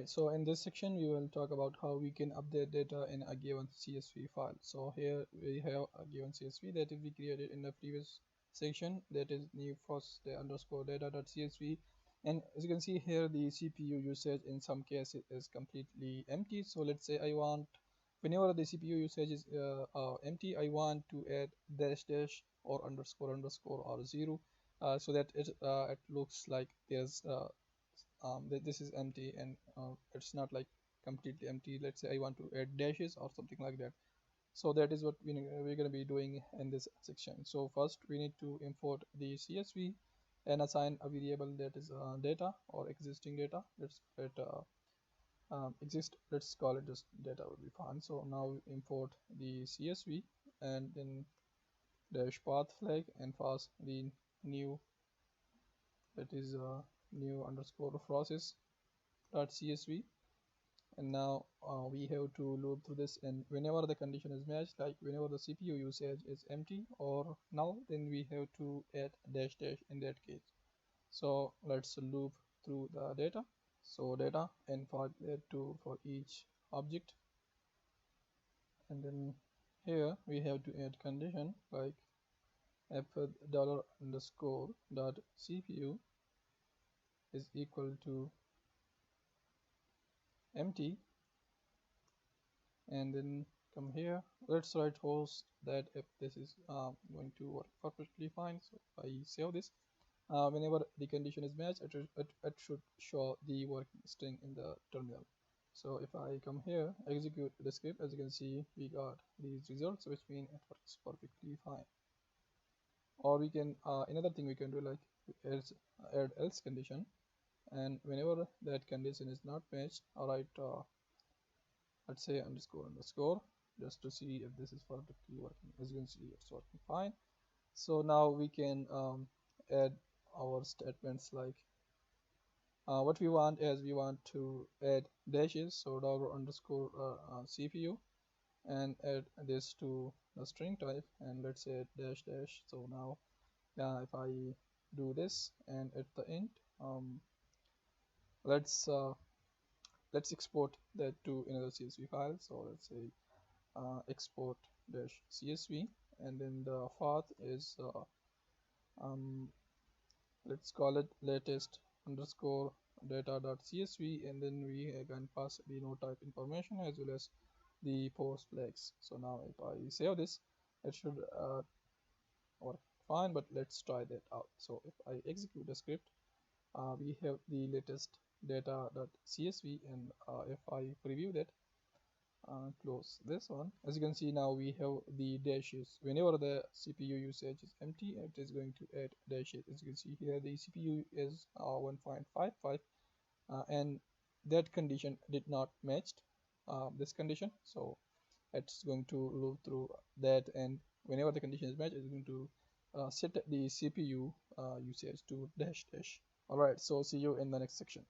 Alright, so in this section we will talk about how we can update data in a given CSV file. So here we have a given CSV that we created in the previous section, that is new first underscore data.csv, and as you can see here the CPU usage in some cases is completely empty. So let's say I want, whenever the CPU usage is empty, I want to add dash dash or underscore underscore or zero, so that it looks like there's that this is empty, and it's not like completely empty. Let's say I want to add dashes or something like that. So that is what we're going to be doing in this section. So first we need to import the CSV and assign a variable that is data or existing data. Let's call it just data will be fine. So now we import the CSV and then dash path flag and pass the new, that is new underscore process dot csv, and now we have to loop through this, and whenever the condition is matched, like whenever the CPU usage is empty or null, then we have to add dash dash in that case. So let's loop through the data. So data and for that to for each object, and then here we have to add condition like if dollar underscore dot cpu is equal to empty, and then come here, let's write host that if this is going to work perfectly fine. So I save this. Whenever the condition is matched, it should show the working string in the terminal. So if I come here, execute the script, as you can see we got these results, which mean it works perfectly fine. Or we can another thing we can do, like add else condition, and whenever that condition is not matched, alright, let's say underscore underscore, just to see if this is perfectly working. As you can see it's working fine. So now we can add our statements, like what we want is we want to add dashes, so dollar underscore cpu, and add this to the string type, and let's say dash dash. So now if I do this, and at the end let's export that to another CSV file. So let's say export-CSV, and then the path is let's call it latest underscore data.csv, and then we can pass the node type information as well as the post flags. So now if I save this, it should work fine, but let's try that out. So if I execute the script, we have the latest data.csv, and if I preview that, close this one, as you can see now we have the dashes. Whenever the CPU usage is empty, it is going to add dashes. As you can see here, the CPU is 1.55, and that condition did not match this condition, so it's going to loop through that, and whenever the condition is matched, it's going to set the CPU usage to dash dash. Alright, so see you in the next section.